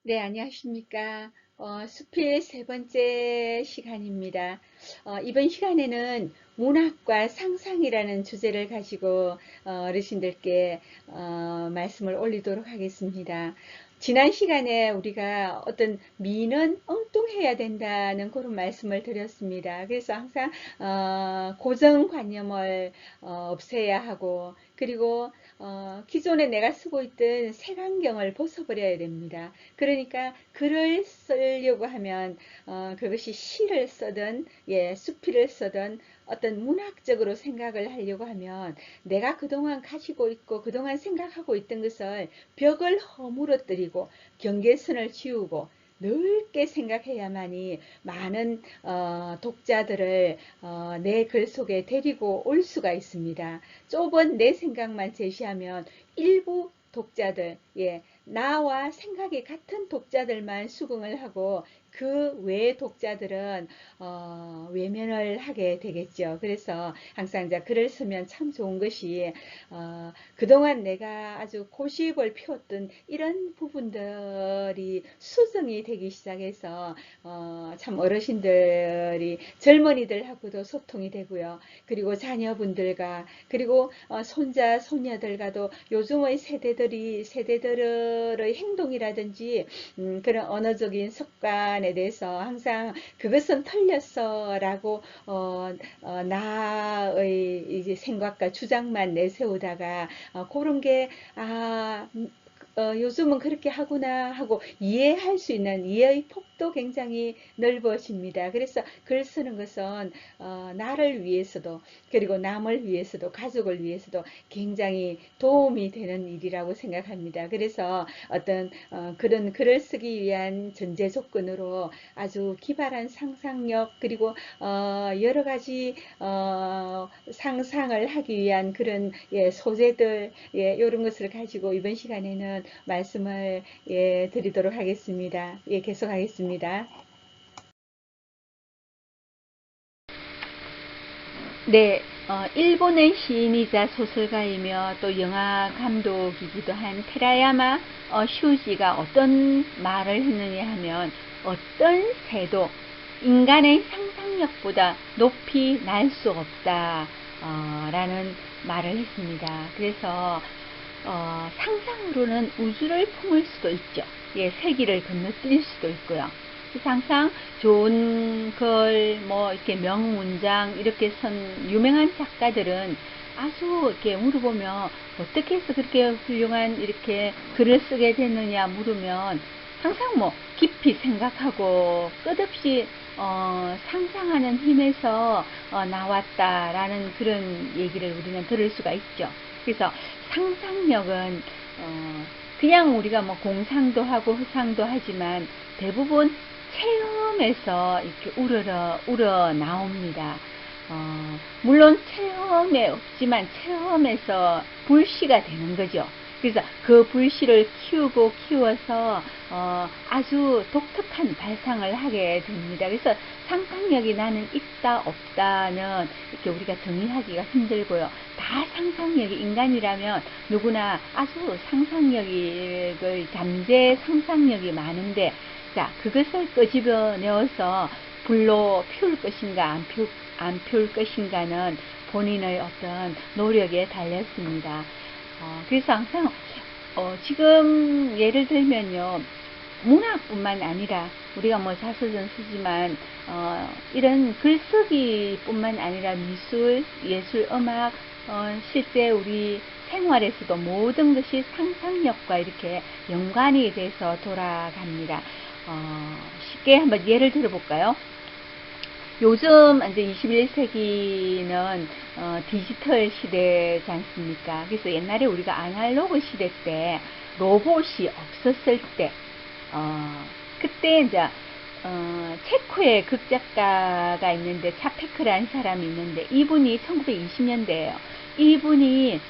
네, 안녕하십니까. 수필 세 번째 시간입니다. 이번 시간에는 문학과 상상이라는 주제를 가지고 어르신들께 말씀을 올리도록 하겠습니다. 지난 시간에 우리가 어떤 미는 엉뚱해야 된다는 그런 말씀을 드렸습니다. 그래서 항상 고정관념을 없애야 하고, 그리고 기존에 내가 쓰고 있던 색안경을 벗어버려야 됩니다. 그러니까 글을 쓰려고 하면 그것이 시를 쓰든 수필을 쓰든 어떤 문학적으로 생각을 하려고 하면 내가 그동안 가지고 있고 그동안 생각하고 있던 것을 벽을 허물어뜨리고 경계선을 지우고 넓게 생각해야만이 많은 독자들을 내 글 속에 데리고 올 수가 있습니다. 좁은 내 생각만 제시하면 일부 독자들, 나와 생각이 같은 독자들만 수긍을 하고 그 외의 독자들은 외면을 하게 되겠죠. 그래서 항상 이제 글을 쓰면 참 좋은 것이 그동안 내가 아주 고집을 피웠던 이런 부분들이 수정이 되기 시작해서 참 어르신들이 젊은이들하고도 소통이 되고요. 그리고 자녀분들과 그리고 손자 손녀들과도 요즘의 세대들의 행동이라든지 그런 언어적인 습관에 대해서 항상 그것은 틀렸어라고 나의 이제 생각과 주장만 내세우다가 그런 게 요즘은 그렇게 하구나 하고 이해할 수 있는 이해의 폭도 굉장히 넓어집니다. 그래서 글 쓰는 것은 나를 위해서도 그리고 남을 위해서도 가족을 위해서도 굉장히 도움이 되는 일이라고 생각합니다. 그래서 어떤 그런 글을 쓰기 위한 전제 조건으로 아주 기발한 상상력 그리고 여러 가지 상상을 하기 위한 그런 소재들 이런 것을 가지고 이번 시간에는 말씀을 드리도록 하겠습니다. 계속하겠습니다. 네, 일본의 시인이자 소설가이며 또 영화 감독이기도 한 테라야마 슈지가 어떤 말을 했느냐 하면 어떤 새도 인간의 상상력보다 높이 날 수 없다 라는 말을 했습니다. 그래서 상상으로는 우주를 품을 수도 있죠. 세기를 건너뛸 수도 있고요. 그래서 항상 좋은 글, 이렇게 명문장, 이렇게 쓴 유명한 작가들은 아주 이렇게 물어보면 어떻게 해서 그렇게 훌륭한 이렇게 글을 쓰게 됐느냐 물으면 항상 깊이 생각하고 끝없이 상상하는 힘에서 나왔다라는 그런 얘기를 우리는 들을 수가 있죠. 그래서 상상력은 그냥 우리가 공상도 하고 허상도 하지만 대부분 체험에서 이렇게 우러 나옵니다. 물론 체험에 없지만 체험에서 불씨가 되는 거죠. 그래서 그 불씨를 키우고 키워서 아주 독특한 발상을 하게 됩니다. 그래서 상상력이 나는 있다 없다는 이렇게 우리가 정의하기가 힘들고요. 다 상상력이 인간이라면 누구나 아주 상상력이 잠재 상상력이 많은데 자 그것을 끄집어내어서 불로 피울 것인가 안 피울 것인가는 본인의 어떤 노력에 달렸습니다. 그래서 항상 지금 예를 들면요 문학뿐만 아니라 우리가 자서전 쓰지만 이런 글쓰기뿐만 아니라 미술, 예술, 음악 실제 우리 생활에서도 모든 것이 상상력과 이렇게 연관이 돼서 돌아갑니다. 쉽게 한번 예를 들어볼까요? 요즘 이제 21세기는 디지털 시대지 않습니까? 그래서 옛날에 우리가 아날로그 시대 때 로봇이 없었을 때 그때 이제 체코의 극작가가 있는데 차페크라는 사람이 있는데 이분이 1920년대예요. 이분이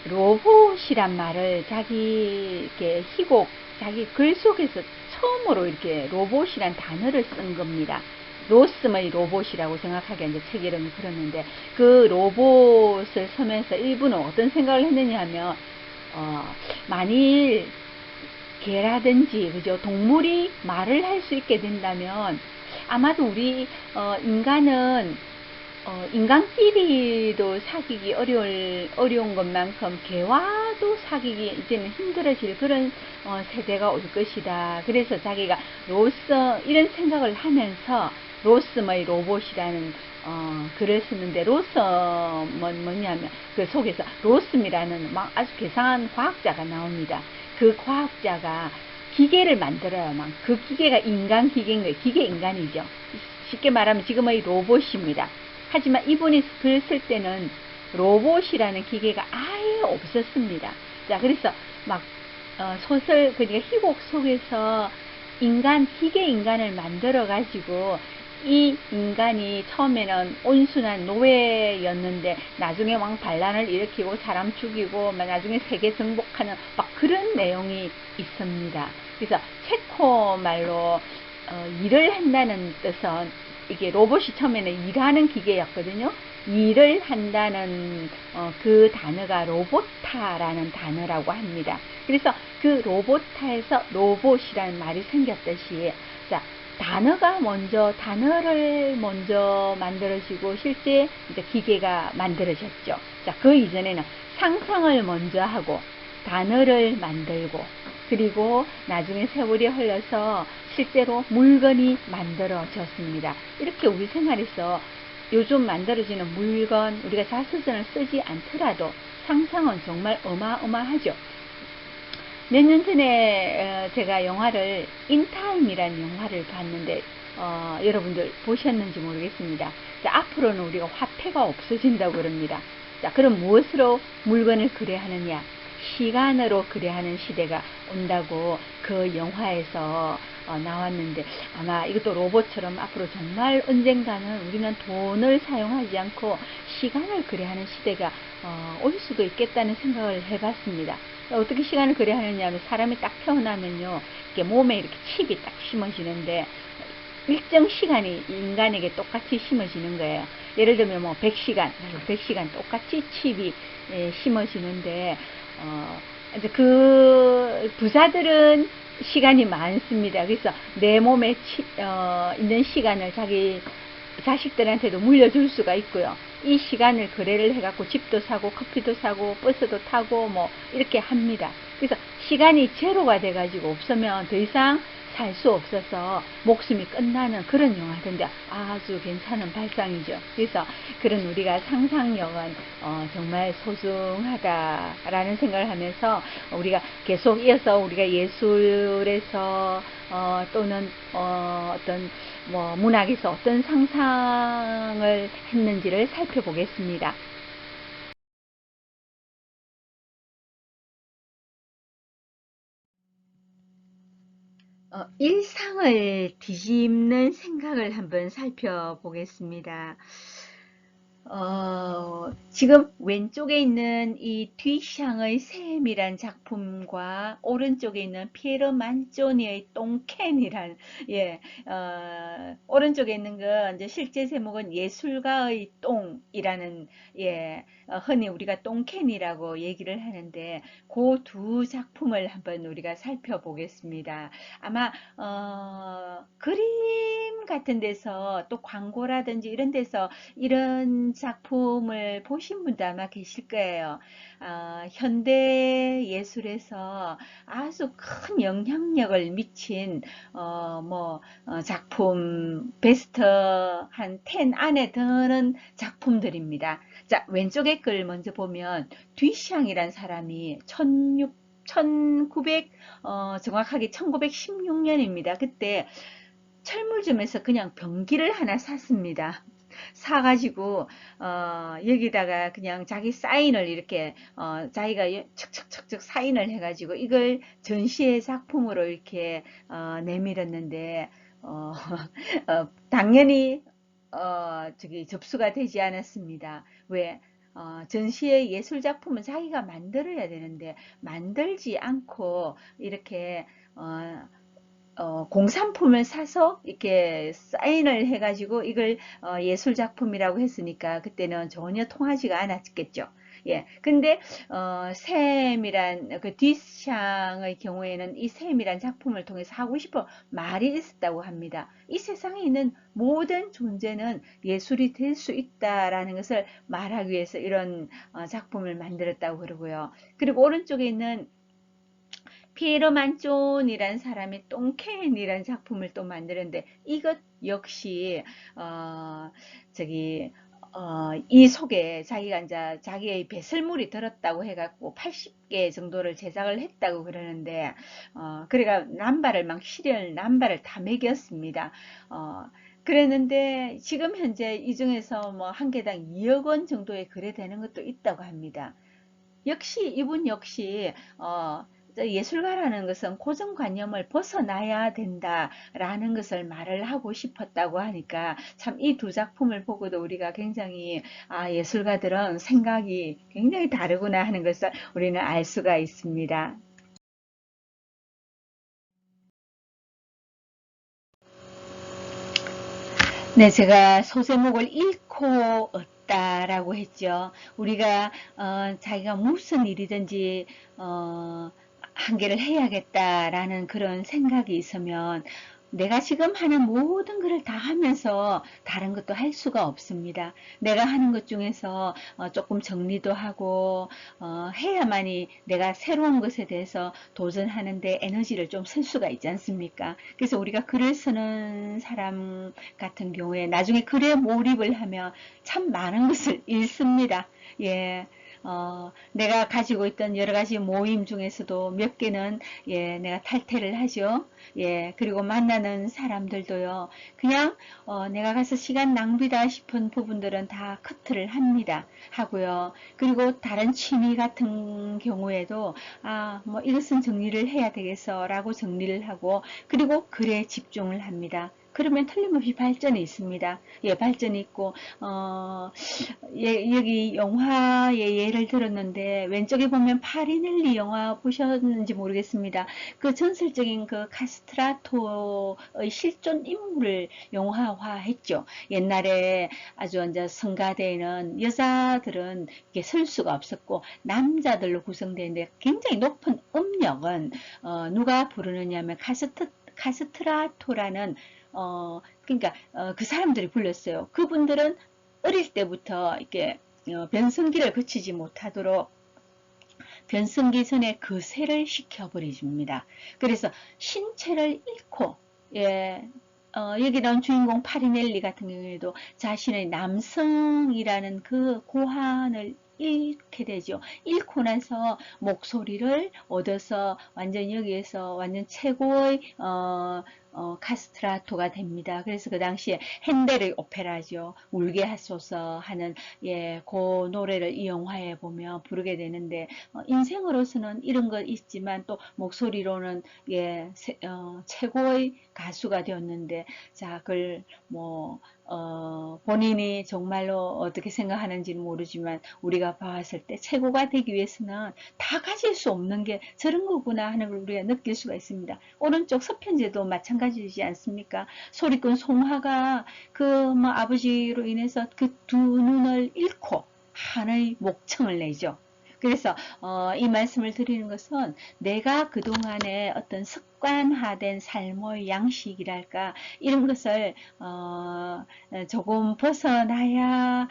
로봇이란 말을 자기 이렇게 희곡 자기 글 속에서 처음으로 이렇게 로봇이란 단어를 쓴 겁니다. 로스의 로봇이라고 정확하게 이제 책 이름이 그러는데 그 로봇을 쓰면서 이분은 어떤 생각을 했느냐 하면 만일 개라든지, 그죠? 동물이 말을 할 수 있게 된다면 아마도 우리 인간은 인간끼리도 사귀기 어려운 것만큼 개와도 사귀기 이제는 힘들어질 그런 세대가 올 것이다. 그래서 자기가 이런 생각을 하면서 로스의 로봇이라는 글을 쓰는데, 로스는 뭐냐면 그 속에서 로스미라는 막 아주 괴상한 과학자가 나옵니다. 그 과학자가 기계를 만들어요. 막 그 기계가 인간 기계인 거예요. 기계 인간이죠. 쉽게 말하면 지금의 로봇입니다. 하지만 이분이 글 쓸 때는 로봇이라는 기계가 아예 없었습니다. 자, 그래서 막 소설, 그러니까 희곡 속에서 기계 인간을 만들어 가지고 이 인간이 처음에는 온순한 노예였는데 나중에 막 반란을 일으키고 사람 죽이고 나중에 세계 정복하는 막 그런 내용이 있습니다. 그래서 체코 말로 일을 한다는 뜻은, 이게 로봇이 처음에는 일하는 기계였거든요. 일을 한다는 그 단어가 로보타라는 단어라고 합니다. 그래서 그 로보타에서 로봇이라는 말이 생겼듯이, 자, 단어를 먼저 만들어지고 실제 이제 기계가 만들어졌죠. 자, 그 이전에는 상상을 먼저 하고 단어를 만들고, 그리고 나중에 세월이 흘러서 실제로 물건이 만들어졌습니다. 이렇게 우리 생활에서 요즘 만들어지는 물건, 우리가 자서전을 쓰지 않더라도 상상은 정말 어마어마하죠. 몇 년 전에 제가 영화를 인타임이라는 영화를 봤는데 여러분들 보셨는지 모르겠습니다. 자, 앞으로는 우리가 화폐가 없어진다고 그럽니다. 자, 그럼 무엇으로 물건을 거래하느냐? 시간으로 거래하는 시대가 온다고 그 영화에서 나왔는데, 아마 이것도 로봇처럼 앞으로 정말 언젠가는 우리는 돈을 사용하지 않고 시간을 거래하는 시대가 올 수도 있겠다는 생각을 해봤습니다. 어떻게 시간을 거래하느냐 하면, 사람이 딱 태어나면요, 이렇게 몸에 이렇게 칩이 딱 심어지는데 일정 시간이 인간에게 똑같이 심어지는 거예요. 예를 들면 뭐 100시간 똑같이 칩이 심어지는데, 이제 그 부자들은 시간이 많습니다. 그래서 내 몸에 있는 시간을 자기 자식들한테도 물려줄 수가 있고요. 이 시간을 거래를 해갖고 집도 사고 커피도 사고 버스도 타고 뭐 이렇게 합니다. 그래서 시간이 제로가 돼가지고 없으면 더 이상 살 수 없어서 목숨이 끝나는 그런 영화인데 아주 괜찮은 발상이죠. 그래서 그런 우리가 상상력은 정말 소중하다라는 생각을 하면서 우리가 계속 이어서 우리가 예술에서 또는 어떤 뭐 문학에서 어떤 상상을 했는지를 살펴보겠습니다. 일상을 뒤집는 생각을 한번 살펴보겠습니다. 지금 왼쪽에 있는 이 뒤샹의 샘이란 작품과 오른쪽에 있는 피에로 만조니의 똥캔이란, 예, 오른쪽에 있는 건 이제 실제 제목은 예술가의 똥이라는, 예, 흔히 우리가 똥캔이라고 얘기를 하는데 그 두 작품을 한번 우리가 살펴보겠습니다. 아마 그림 같은 데서 또 광고라든지 이런 데서 이런 작품을 보신 분도 아마 계실 거예요. 현대 예술에서 아주 큰 영향력을 미친 작품 베스트 한 10 안에 드는 작품들입니다. 자, 왼쪽에 걸 먼저 보면 뒤샹이란 사람이 1900 정확하게 1916년입니다. 그때 철물점에서 그냥 변기를 하나 샀습니다. 사가지고 여기다가 그냥 자기 사인을 이렇게 자기가 척척척척 사인을 해가지고 이걸 전시회 작품으로 이렇게 내밀었는데 당연히 저기 접수가 되지 않았습니다. 왜? 전시회 예술 작품은 자기가 만들어야 되는데 만들지 않고 이렇게 공산품을 사서 이렇게 사인을 해가지고 이걸 예술 작품이라고 했으니까 그때는 전혀 통하지가 않았겠죠. 예. 근데 샘이란 그 뒷샹의 경우에는 이 샘이란 작품을 통해서 하고 싶어 말이 있었다고 합니다. 이 세상에 있는 모든 존재는 예술이 될 수 있다라는 것을 말하기 위해서 이런 작품을 만들었다고 그러고요. 그리고 오른쪽에 있는 피에로 만존이라는 사람이 똥캔이라는 작품을 또 만드는데 이것 역시 어, 저기 이 속에 자기가 이제 자기의 배설물이 들었다고 해갖고 80개 정도를 제작을 했다고 그러는데 그래가 남발을 막 실을 남발을 다 매겼습니다. 어, 그랬는데 지금 현재 이 중에서 뭐 한 개당 2억 원 정도에 거래되는 것도 있다고 합니다. 역시 이분 역시 예술가라는 것은 고정관념을 벗어나야 된다라는 것을 말을 하고 싶었다고 하니까 참 이 두 작품을 보고도 우리가 굉장히 예술가들은 생각이 굉장히 다르구나 하는 것을 우리는 알 수가 있습니다. 네, 제가 소제목을 잃고 얻다라고 했죠. 우리가 자기가 무슨 일이든지 한 개를 해야겠다라는 그런 생각이 있으면 내가 지금 하는 모든 것을 다 하면서 다른 것도 할 수가 없습니다. 내가 하는 것 중에서 조금 정리도 하고 해야만이 내가 새로운 것에 대해서 도전하는데 에너지를 좀 쓸 수가 있지 않습니까? 그래서 우리가 글을 쓰는 사람 같은 경우에 나중에 글에 몰입을 하면 참 많은 것을 잃습니다. 예. 내가 가지고 있던 여러 가지 모임 중에서도 몇 개는 내가 탈퇴를 하죠. 그리고 만나는 사람들도요. 그냥 내가 가서 시간 낭비다 싶은 부분들은 다 커트를 합니다. 하고요. 그리고 다른 취미 같은 경우에도 뭐 이것은 정리를 해야 되겠어라고 정리를 하고 그리고 글에 집중을 합니다. 그러면 틀림없이 발전이 있습니다. 발전이 있고, 여기 영화의 예를 들었는데, 왼쪽에 보면 파리넬리 영화 보셨는지 모르겠습니다. 그 전설적인 그 카스트라토의 실존 인물을 영화화했죠. 옛날에 아주 이제 성가대에는 여자들은 이게 설 수가 없었고, 남자들로 구성되는데 굉장히 높은 음력은, 누가 부르느냐 하면 카스트라토라는 그러니까 그 사람들이 불렀어요. 그분들은 어릴 때부터 이렇게 변성기를 거치지 못하도록 변성기 전에 그세를 시켜버립니다. 그래서 신체를 잃고 여기 나온 주인공 파리넬리 같은 경우에도 자신의 남성이라는 그 고환을 잃게 되죠. 잃고 나서 목소리를 얻어서 완전 여기에서 완전 최고의 카스트라토가 됩니다. 그래서 그 당시에 핸델의 오페라죠. 울게 하소서 하는 그 노래를 이 영화에 보면 부르게 되는데 인생으로서는 이런 것 있지만 또 목소리로는 최고의 가수가 되었는데 자 그걸 뭐 본인이 정말로 어떻게 생각하는지는 모르지만 우리가 봤을 때 최고가 되기 위해서는 다 가질 수 없는 게 저런 거구나 하는 걸 우리가 느낄 수가 있습니다. 오른쪽 서편제도 마찬가지지 않습니까? 소리꾼 송화가 그 뭐 아버지로 인해서 그 두 눈을 잃고 하나의 목청을 내죠. 그래서 이 말씀을 드리는 것은 내가 그동안에 어떤 습관화된 삶의 양식이랄까 이런 것을 조금 벗어나야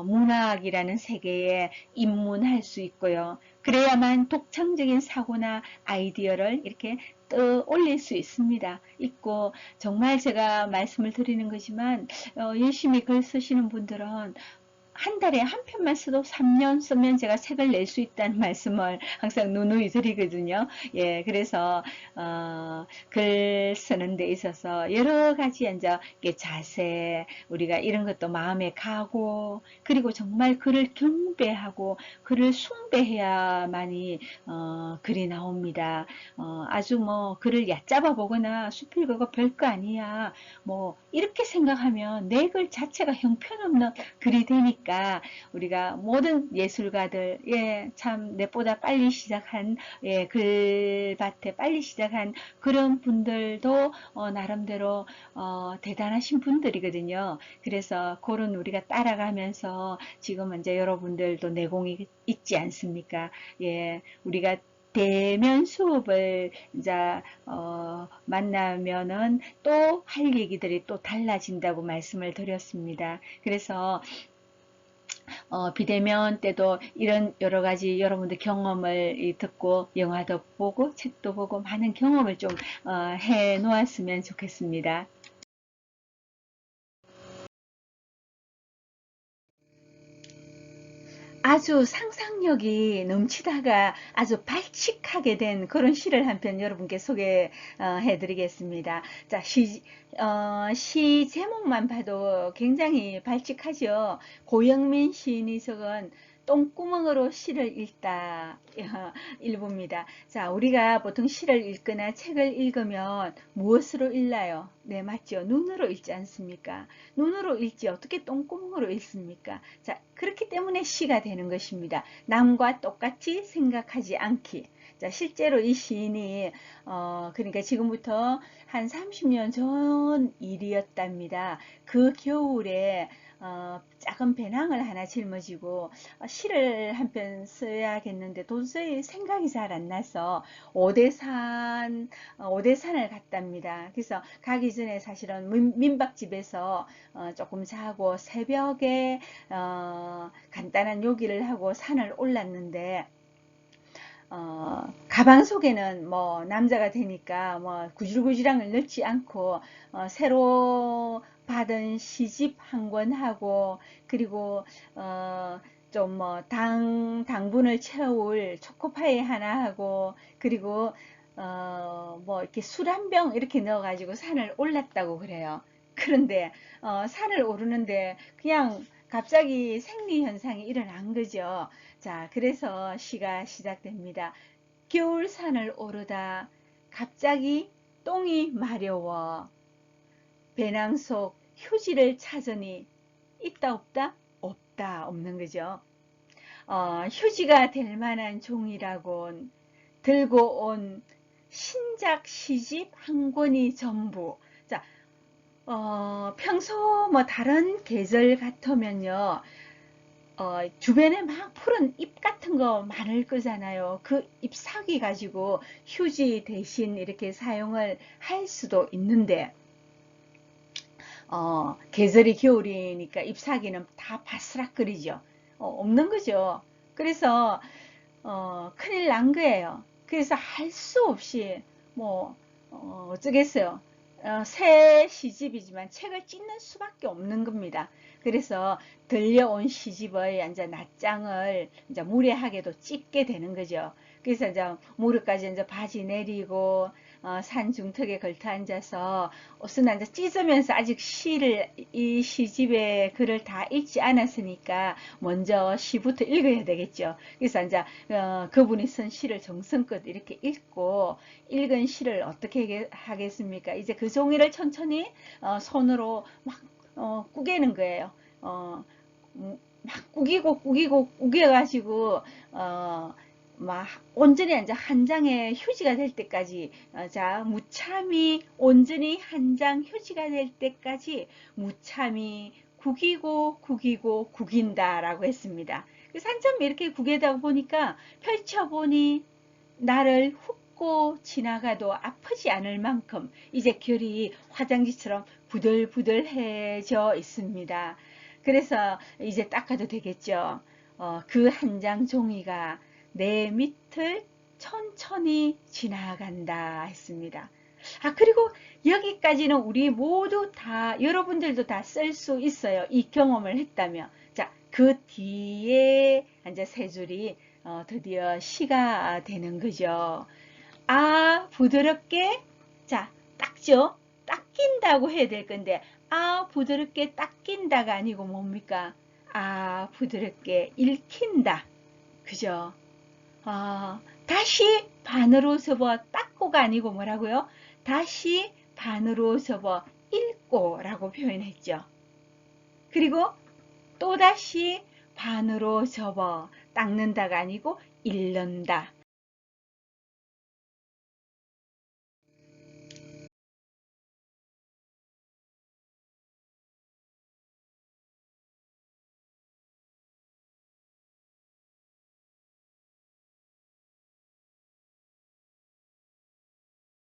문학이라는 세계에 입문할 수 있고요. 그래야만 독창적인 사고나 아이디어를 이렇게 올릴 수 있습니다. 있고 정말 제가 말씀을 드리는 거지만 열심히 글 쓰시는 분들은 한 달에 한 편만 써도 3년 쓰면 제가 책을 낼 수 있다는 말씀을 항상 누누이 드리거든요. 그래서 글 쓰는 데 있어서 여러 가지 이제 자세, 우리가 이런 것도 마음에 가고, 그리고 정말 글을 경배하고 글을 숭배해야만이 글이 나옵니다. 아주 뭐 글을 얕잡아 보거나 수필 그거 별거 아니야. 뭐 이렇게 생각하면 내 글 자체가 형편없는 글이 되니까. 않습니까? 우리가 모든 예술가들, 예, 참 넷보다 빨리 시작한, 예, 글밭에 빨리 시작한 그런 분들도 나름대로 대단하신 분들이거든요. 그래서 그런 우리가 따라가면서 지금 이제 여러분들도 내공이 있지 않습니까? 예, 우리가 대면 수업을 이제 만나면은 또 할 얘기들이 또 달라진다고 말씀을 드렸습니다. 그래서 비대면 때도 이런 여러 가지 여러분들 경험을 듣고 영화도 보고 책도 보고 많은 경험을 좀 해 놓았으면 좋겠습니다. 아주 상상력이 넘치다가 아주 발칙하게 된 그런 시를 한 편 여러분께 소개해 드리겠습니다. 자, 시 제목만 봐도 굉장히 발칙하죠. 고영민 시인이 적은 똥구멍으로 시를 읽다 일부입니다. 자, 우리가 보통 시를 읽거나 책을 읽으면 무엇으로 읽나요? 네, 맞죠. 눈으로 읽지 않습니까? 눈으로 읽지 어떻게 똥구멍으로 읽습니까? 자, 그렇기 때문에 시가 되는 것입니다. 남과 똑같이 생각하지 않기. 자, 실제로 이 시인이 그러니까 지금부터 한 30년 전 일이었답니다. 그 겨울에 작은 배낭을 하나 짊어지고 시를 한 편 써야겠는데 도저히 생각이 잘 안 나서 오대산을 갔답니다. 그래서 가기 전에 사실은 민박집에서 조금 자고 새벽에 간단한 요기를 하고 산을 올랐는데 가방 속에는 뭐 남자가 되니까 뭐 구질구질한 걸 넣지 않고 새로 받은 시집 한 권하고 그리고 좀 뭐 당분을 채울 초코파이 하나 하고 그리고 뭐 이렇게 술 한 병 이렇게 넣어가지고 산을 올랐다고 그래요. 그런데 산을 오르는데 그냥 갑자기 생리 현상이 일어난 거죠. 자, 그래서 시가 시작됩니다. 겨울산을 오르다 갑자기 똥이 마려워 배낭 속 휴지를 찾으니 있다 없다? 없다 없는 거죠. 휴지가 될 만한 종이라곤 들고 온 신작 시집 한 권이 전부. 자, 평소 뭐 다른 계절 같으면요. 주변에 막 푸른 잎 같은 거 많을 거잖아요. 그 잎사귀 가지고 휴지 대신 이렇게 사용을 할 수도 있는데, 계절이 겨울이니까 잎사귀는 다 바스락거리죠. 없는 거죠. 그래서, 큰일 난 거예요. 그래서 할 수 없이, 뭐, 어쩌겠어요. 새 시집이지만 책을 찢는 수밖에 없는 겁니다. 그래서 들려온 시집의 이제 낱장을 이제 무례하게도 찢게 되는 거죠. 그래서 이제 무릎까지 이제 바지 내리고 산 중턱에 걸터 앉아서 옷은 이제 찢으면서 아직 이 시집의 글을 다 읽지 않았으니까 먼저 시부터 읽어야 되겠죠. 그래서 이제 그분이 쓴 시를 정성껏 이렇게 읽고 읽은 시를 어떻게 하겠습니까? 이제 그 종이를 천천히 손으로 막 꾸개는 거예요. 막 꾸기고 꾸겨가지고 막 온전히 이제 한 장의 휴지가 될 때까지 자 무참히 온전히 한 장 휴지가 될 때까지 무참히 구기고 구긴다라고 했습니다. 그래서 한참 이렇게 구기다 보니까 펼쳐보니 나를 훑고 지나가도 아프지 않을 만큼 이제 결이 화장지처럼 부들부들해져 있습니다. 그래서 이제 닦아도 되겠죠. 그 한 장 종이가 내 밑을 천천히 지나간다 했습니다. 그리고 여기까지는 우리 모두 다, 여러분들도 다 쓸 수 있어요. 이 경험을 했다면. 자, 그 뒤에 이제 세 줄이 드디어 시가 되는 거죠. 부드럽게, 자, 닦죠? 닦인다고 해야 될 건데, 부드럽게 닦인다가 아니고 뭡니까? 부드럽게 읽힌다. 그죠? 다시 반으로 접어 닦고가 아니고 뭐라고요? 다시 반으로 접어 읽고라고 표현했죠. 그리고 또다시 반으로 접어 닦는다가 아니고 일른다.